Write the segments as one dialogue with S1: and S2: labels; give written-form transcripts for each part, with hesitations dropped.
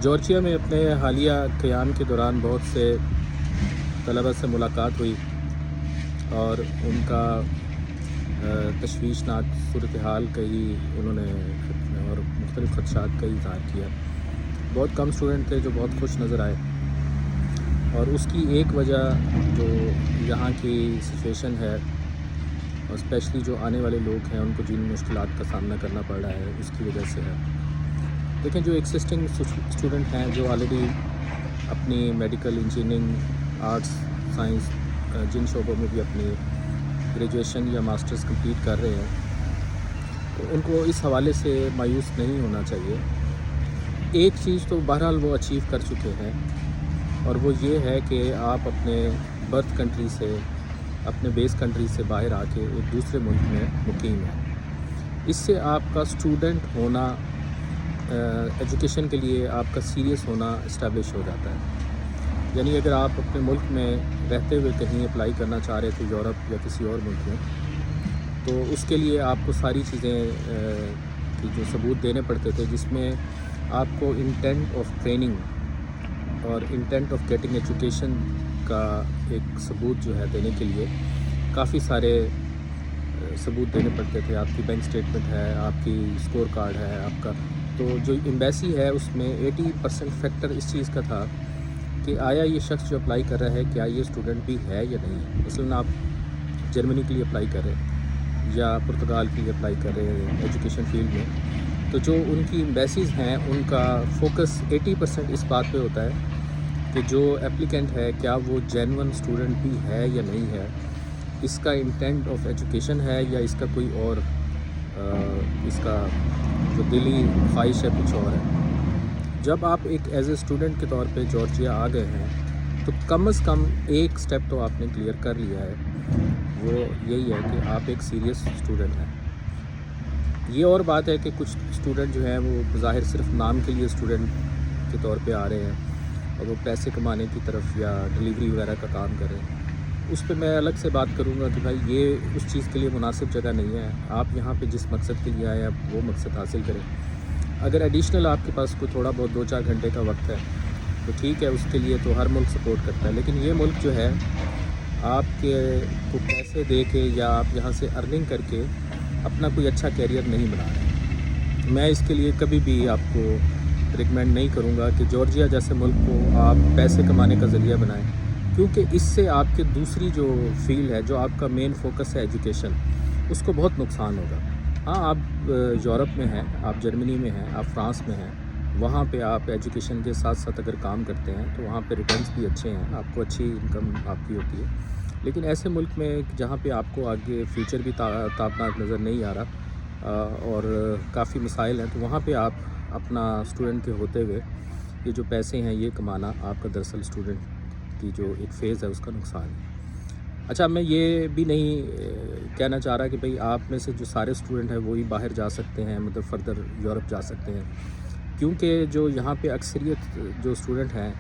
S1: Georgia میں اپنے حالیہ قیام کے دوران بہت سے طلباء سے ملاقات ہوئی اور ان کا تشویشناک صورتحال کا ہی انہوں نے اور مختلف خدشات کا اظہار کیا۔ بہت کم اسٹوڈنٹ تھے جو بہت خوش نظر آئے، اور اس کی ایک وجہ جو یہاں کی سچویشن ہے اور اسپیشلی جو آنے والے لوگ ہیں ان کو جن مشکلات کا سامنا کرنا پڑ رہا ہے اس کی وجہ سے ہے۔ دیکھیں، جو ایگزسٹنگ اسٹوڈنٹ ہیں جو آلریڈی اپنی میڈیکل، انجینئرنگ، آرٹس، سائنس جن شعبوں میں بھی اپنی گریجویشن یا ماسٹرز کمپلیٹ کر رہے ہیں، تو ان کو اس حوالے سے مایوس نہیں ہونا چاہیے۔ ایک چیز تو بہرحال وہ اچیو کر چکے ہیں، اور وہ یہ ہے کہ آپ اپنے برتھ کنٹری سے، اپنے بیس کنٹری سے باہر آ کے ایک دوسرے ملک میں مقیم ہیں۔ اس سے آپ کا اسٹوڈنٹ ہونا، ایجوکیشن کے لیے آپ کا سیریس ہونا اسٹیبلش ہو جاتا ہے۔ یعنی اگر آپ اپنے ملک میں رہتے ہوئے کہیں اپلائی کرنا چاہ رہے تھے یورپ یا کسی اور ملک میں، تو اس کے لیے آپ کو ساری چیزیں کی جو ثبوت دینے پڑتے تھے، جس میں آپ کو انٹینٹ آف ٹریننگ اور انٹینٹ آف گیٹنگ ایجوکیشن کا ایک ثبوت جو ہے دینے کے لیے کافی سارے ثبوت دینے پڑتے تھے۔ آپ کی بینک اسٹیٹمنٹ ہے، آپ کی اسکور کارڈ ہے آپ کا۔ تو جو ایمبیسی ہے اس میں 80% فیکٹر اس چیز کا تھا کہ آیا یہ شخص جو اپلائی کر رہا ہے کیا یہ اسٹوڈنٹ بھی ہے یا نہیں ہے۔ مثلاً آپ جرمنی کے لیے اپلائی کر رہے ہیں یا پرتگال کے لیے اپلائی کر رہے ہیں ایجوکیشن فیلڈ میں، تو جو ان کی ایمبیسیز ہیں ان کا فوکس 80% اس بات پہ ہوتا ہے کہ جو اپلیکنٹ ہے کیا وہ جینون اسٹوڈنٹ بھی ہے یا نہیں ہے، اس کا انٹینٹ آف ایجوکیشن ہے یا اس کا کوئی اور اس کا جو دلی خواہش ہے کچھ اور ہے۔ جب آپ ایک ایز اے اسٹوڈنٹ کے طور پہ جارجیا آ گئے ہیں تو کم از کم ایک سٹیپ تو آپ نے کلیئر کر لیا ہے، وہ یہی ہے کہ آپ ایک سیریس اسٹوڈنٹ ہیں۔ یہ اور بات ہے کہ کچھ اسٹوڈنٹ جو ہیں وہ بظاہر صرف نام کے لیے اسٹوڈنٹ کے طور پہ آ رہے ہیں اور وہ پیسے کمانے کی طرف یا ڈلیوری وغیرہ کا کام کر رہے ہیں۔ اس پہ میں الگ سے بات کروں گا کہ بھائی یہ اس چیز کے لیے مناسب جگہ نہیں ہے۔ آپ یہاں پہ جس مقصد کے لیے آئے ہیں آپ وہ مقصد حاصل کریں۔ اگر ایڈیشنل آپ کے پاس کوئی تھوڑا بہت 2-4 گھنٹے کا وقت ہے تو ٹھیک ہے، اس کے لیے تو ہر ملک سپورٹ کرتا ہے، لیکن یہ ملک جو ہے آپ کے کو پیسے دے کے یا آپ یہاں سے ارننگ کر کے اپنا کوئی اچھا کیریئر نہیں بنا رہا ہے۔ میں اس کے لیے کبھی بھی آپ کو ریکمینڈ نہیں کروں گا کہ جارجیا جیسے ملک کو آپ پیسے کمانے کا ذریعہ بنائیں، کیونکہ اس سے آپ کے دوسری جو فیلڈ ہے، جو آپ کا مین فوکس ہے ایجوکیشن، اس کو بہت نقصان ہوگا۔ ہاں، آپ یورپ میں ہیں، آپ جرمنی میں ہیں، آپ فرانس میں ہیں، وہاں پہ آپ ایجوکیشن کے ساتھ ساتھ اگر کام کرتے ہیں تو وہاں پہ ریٹرنس بھی اچھے ہیں، آپ کو اچھی انکم آپ کی ہوتی ہے۔ لیکن ایسے ملک میں جہاں پہ آپ کو آگے فیوچر بھی تابناک نظر نہیں آ رہا اور کافی مسائل ہیں، تو وہاں پہ آپ اپنا اسٹوڈنٹ کے ہوتے ہوئے یہ جو پیسے ہیں یہ کمانا آپ کا دراصل اسٹوڈنٹ کی جو ایک فیز ہے اس کا نقصان ہے۔ اچھا، میں یہ بھی نہیں کہنا چاہ رہا کہ بھئی آپ میں سے جو سارے اسٹوڈنٹ ہیں وہی باہر جا سکتے ہیں، مطلب فردر یورپ جا سکتے ہیں، کیونکہ جو یہاں پہ اکثریت جو اسٹوڈنٹ ہیں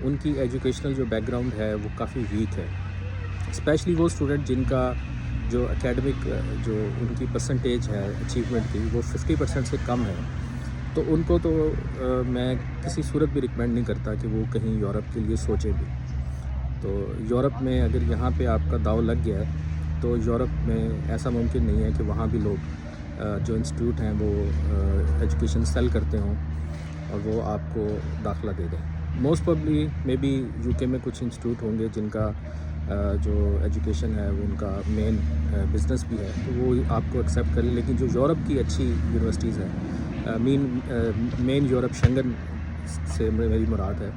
S1: ان کی ایجوکیشنل جو بیک گراؤنڈ ہے وہ کافی ویک ہے، اسپیشلی وہ اسٹوڈنٹ جن کا جو اکیڈمک جو ان کی پرسنٹیج ہے اچیومنٹ کی وہ 50% سے کم ہے، تو ان کو تو میں کسی صورت بھی ریکمینڈ نہیں کرتا کہ وہ کہیں یورپ کے لیے سوچیں بھی۔ تو یورپ میں اگر یہاں پہ آپ کا داؤ لگ گیا ہے تو یورپ میں ایسا ممکن نہیں ہے کہ وہاں بھی لوگ جو انسٹیٹیوٹ ہیں وہ ایجوکیشن سیل کرتے ہوں اور وہ آپ کو داخلہ دے دیں۔ Most probably may be U K میں کچھ انسٹیٹیوٹ ہوں گے جن کا جو ایجوکیشن ہے وہ ان کا مین بزنس بھی ہے، تو وہ آپ کو ایکسیپٹ کر لیں، لیکن جو یورپ کی اچھی یونیورسٹیز ہیں، مین یورپ شنگن سے میری مراد ہے،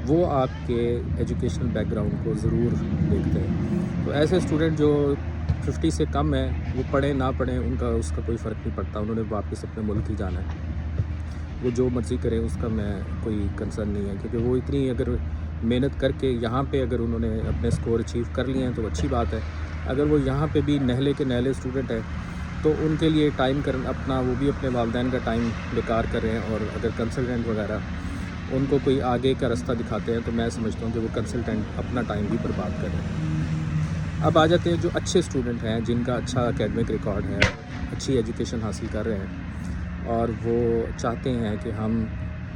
S1: وہ آپ کے ایجوکیشنل بیک گراؤنڈ کو ضرور دیکھتے ہیں۔ تو ایسے اسٹوڈنٹ جو 50 سے کم ہیں، وہ پڑھیں نہ پڑھیں ان کا اس کا کوئی فرق نہیں پڑتا، انہوں نے واپس اپنے ملک ہی جانا ہے، وہ جو مرضی کریں اس کا میں کوئی کنسرن نہیں ہے، کیونکہ وہ اتنی اگر محنت کر کے یہاں پہ اگر انہوں نے اپنے سکور اچیو کر لیے ہیں تو اچھی بات ہے۔ اگر وہ یہاں پہ بھی نہلے کے نہلے اسٹوڈنٹ ہیں تو ان کے لیے ٹائم اپنا وہ بھی اپنے والدین کا ٹائم بیکار کر رہے ہیں، اور اگر کنسلٹنٹ وغیرہ ان کو کوئی آگے کا رستہ دکھاتے ہیں تو میں سمجھتا ہوں کہ وہ کنسلٹنٹ اپنا ٹائم بھی برباد کر رہے ہیں۔ اب آ جاتے ہیں جو اچھے اسٹوڈنٹ ہیں جن کا اچھا اکیڈمک ریکارڈ ہے، اچھی ایجوکیشن حاصل کر رہے ہیں اور وہ چاہتے ہیں کہ ہم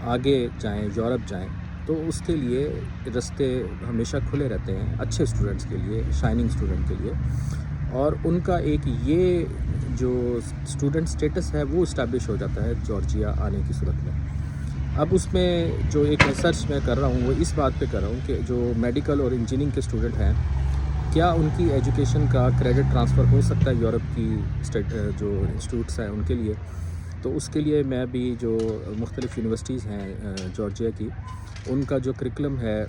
S1: آگے جائیں، یورپ جائیں، تو اس کے لیے راستے ہمیشہ کھلے رہتے ہیں اچھے اسٹوڈنٹس کے لیے، شائننگ اسٹوڈنٹ کے لیے، اور ان کا ایک یہ جو اسٹوڈنٹ اسٹیٹس ہے وہ اسٹیبلش ہو جاتا ہے جارجیا آنے کی صورت میں۔ اب اس میں جو ایک ریسرچ میں کر رہا ہوں وہ اس بات پہ کر رہا ہوں کہ جو میڈیکل اور انجینئرنگ کے اسٹوڈنٹ ہیں، کیا ان کی ایجوکیشن کا کریڈٹ ٹرانسفر ہو سکتا ہے یورپ کی جو انسٹیٹیوٹس ہیں ان کے لیے؟ تو اس کے لیے میں بھی جو مختلف یونیورسٹیز ہیں جارجیا کی، ان کا جو کریکلم ہے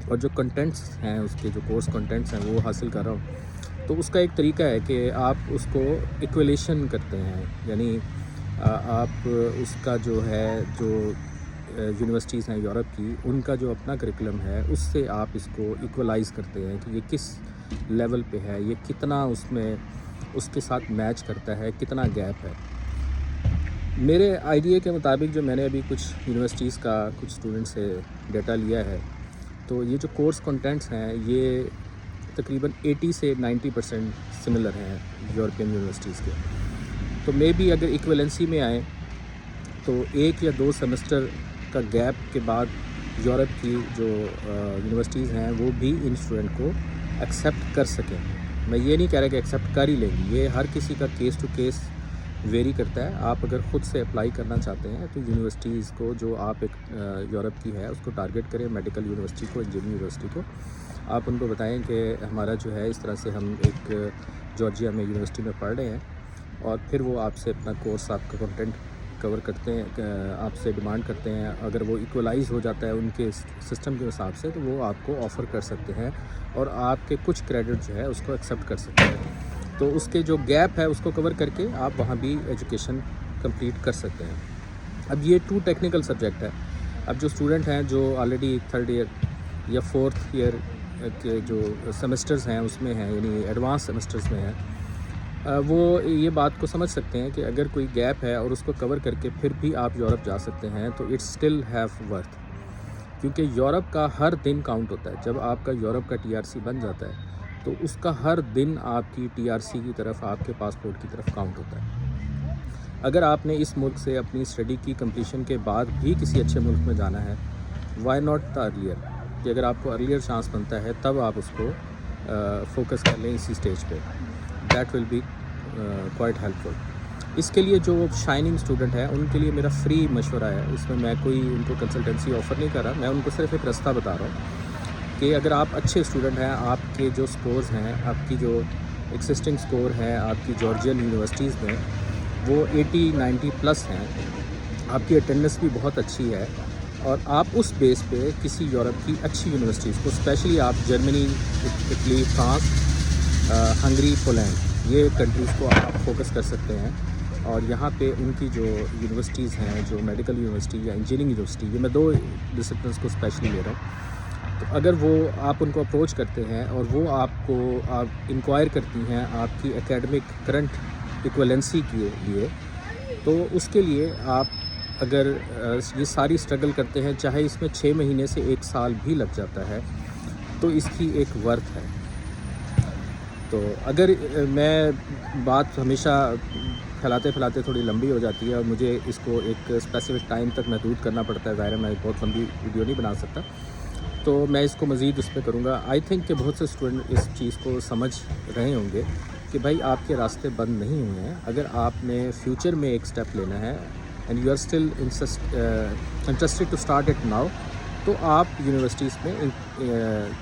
S1: اور جو کنٹینٹس ہیں، اس کے جو کورس کنٹینٹس ہیں وہ حاصل کر رہا ہوں۔ تو اس کا ایک طریقہ ہے کہ آپ اس کو ایکولیشن کرتے ہیں، یعنی آپ اس کا جو ہے جو یونیورسٹیز ہیں یورپ کی، ان کا جو اپنا کریکلم ہے اس سے آپ اس کو ایکولائز کرتے ہیں کہ یہ کس لیول پہ ہے، یہ کتنا اس میں اس کے ساتھ میچ کرتا ہے، کتنا گیپ ہے۔ میرے آئیڈیا کے مطابق جو میں نے ابھی کچھ یونیورسٹیز کا کچھ اسٹوڈنٹ سے ڈیٹا لیا ہے، تو یہ جو کورس کنٹینٹس ہیں یہ تقریباً 80 سے 90% سملر ہیں یورپین یونیورسٹیز کے۔ تو مے بی اگر ایکویلنسی میں آئیں تو 1 یا 2 سیمسٹر کا گیپ کے بعد یورپ کی جو یونیورسٹیز ہیں وہ بھی ان اسٹوڈنٹ کو ایکسیپٹ کر سکیں۔ میں یہ نہیں کہہ رہا کہ ایکسیپٹ کر ہی لیں گی، یہ ہر کسی کا کیس ٹو کیس ویری کرتا ہے۔ آپ اگر خود سے اپلائی کرنا چاہتے ہیں تو یونیورسٹیز کو جو آپ ایک یورپ کی ہے اس کو ٹارگیٹ کریں، میڈیکل یونیورسٹی کو، انجینئرنگ یونیورسٹی کو۔ آپ ان کو بتائیں کہ ہمارا جو ہے اس طرح سے ہم ایک جارجیا میں یونیورسٹی میں پڑھ رہے ہیں، اور پھر وہ آپ سے اپنا کورس، آپ کا کنٹینٹ کور کرتے ہیں، آپ سے ڈیمانڈ کرتے ہیں۔ اگر وہ ایکولائز ہو جاتا ہے ان کے سسٹم کے حساب سے تو وہ آپ کو آفر کر سکتے ہیں اور آپ کے کچھ کریڈٹ جو ہے اس کو ایکسیپٹ کر سکتے ہیں۔ تو اس کے جو گیپ ہے اس کو کور کر کے آپ وہاں بھی ایجوکیشن کمپلیٹ کر سکتے ہیں۔ اب یہ 2 ٹیکنیکل سبجیکٹ ہے۔ اب جو اسٹوڈنٹ ہیں جو آلریڈی 3rd ایئر یا 4th ایئر کے جو سیمسٹرز ہیں اس میں ہیں، یعنی ایڈوانس سیمسٹرز میں ہیں، وہ یہ بات کو سمجھ سکتے ہیں کہ اگر کوئی گیپ ہے اور اس کو کور کر کے پھر بھی آپ یورپ جا سکتے ہیں تو اٹس اسٹل ہیو ورتھ، کیونکہ یورپ کا ہر دن کاؤنٹ ہوتا ہے۔ جب آپ کا یورپ کا TRC بن جاتا ہے تو اس کا ہر دن آپ کی TRC کی طرف، آپ کے پاسپورٹ کی طرف کاؤنٹ ہوتا ہے۔ اگر آپ نے اس ملک سے اپنی اسٹڈی کی کمپلیشن کے بعد بھی کسی اچھے ملک میں جانا ہے، وائی ناٹ دا ارلیئر، کہ اگر آپ کو ارلیئر چانس بنتا ہے تب آپ اس کو فوکس کر لیں اسی اسٹیج پہ، that will be quite helpful. اس کے لیے جو شائننگ اسٹوڈنٹ ہیں ان کے لیے میرا فری مشورہ ہے، اس میں میں کوئی ان کو کنسلٹنسی آفر نہیں کر رہا، میں ان کو صرف ایک راستہ بتا رہا ہوں کہ اگر آپ اچھے اسٹوڈنٹ ہیں، آپ کے جو سکورز ہیں، آپ کی جو ایگزسٹنگ سکور ہیں آپ کی جارجین یونیورسٹیز میں وہ 80-90+ ہیں، آپ کی اٹینڈنس بھی بہت اچھی ہے، اور آپ اس بیس پہ کسی یورپ کی اچھی یونیورسٹیز کو، اسپیشلی آپ Germany, Italy, France, Hungary, Poland, یہ کنٹریز کو آپ فوکس کر سکتے ہیں۔ اور یہاں پہ ان کی جو یونیورسٹیز ہیں، جو میڈیکل یونیورسٹی یا انجینئرنگ یونیورسٹی، یہ میں 2 ڈسپلنس کو اسپیشلی لے رہا ہوں، تو اگر وہ آپ ان کو اپروچ کرتے ہیں اور وہ آپ انکوائر کرتی ہیں آپ کی اکیڈمک کرنٹ ایکویلنسی کے لیے، تو اس کے لیے آپ اگر یہ ساری اسٹرگل کرتے ہیں، چاہے اس میں 6 مہینے سے 1 سال بھی لگ جاتا ہے، تو اس کی ایک ورتھ ہے۔ تو اگر میں بات ہمیشہ پھیلاتے تھوڑی لمبی ہو جاتی ہے اور مجھے اس کو ایک اسپیسیفک ٹائم تک محدود کرنا پڑتا ہے، ظاہر ہے میں بہت لمبی ویڈیو نہیں بنا سکتا، تو میں اس کو مزید اس پہ کروں گا۔ آئی تھنک کہ بہت سے اسٹوڈنٹ اس چیز کو سمجھ رہے ہوں گے کہ بھائی آپ کے راستے بند نہیں ہوئے ہیں۔ اگر آپ نے فیوچر میں ایک سٹیپ لینا ہے and you are still interested to start it now, تو آپ یونیورسٹیز میں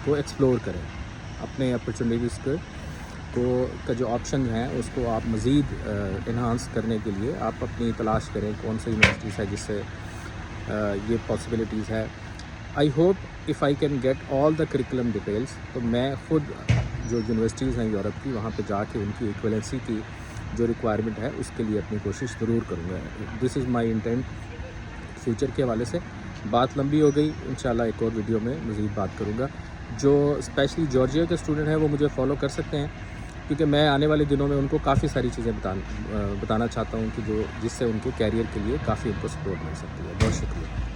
S1: کو ایکسپلور کریں، اپنے اپرچونیٹیز کا جو آپشن ہیں اس کو آپ مزید انہانس کرنے کے لیے آپ اپنی تلاش کریں کون سی یونیورسٹیز ہے جس سے یہ پاسبلٹیز ہے۔ I hope if I can get all the curriculum details, تو میں خود جو یونیورسٹیز ہیں یورپ کی وہاں پہ جا کے ان کی ایکویلنسی کی جو ریکوائرمنٹ ہے اس کے لیے اپنی کوشش ضرور کروں گا۔ دس از مائی انٹینٹ فیوچر کے حوالے سے۔ بات لمبی ہو گئی، انشاءاللہ ایک اور ویڈیو میں مزید بات کروں گا۔ جو اسپیشلی جارجیا کے اسٹوڈنٹ ہیں وہ مجھے فالو کر سکتے ہیں، کیونکہ میں آنے والے دنوں میں ان کو کافی ساری چیزیں بتانا چاہتا ہوں کہ جس سے ان کے کیریئر کے لیے کافی ان کو سپورٹ مل سکتی ہے۔ بہت شکریہ۔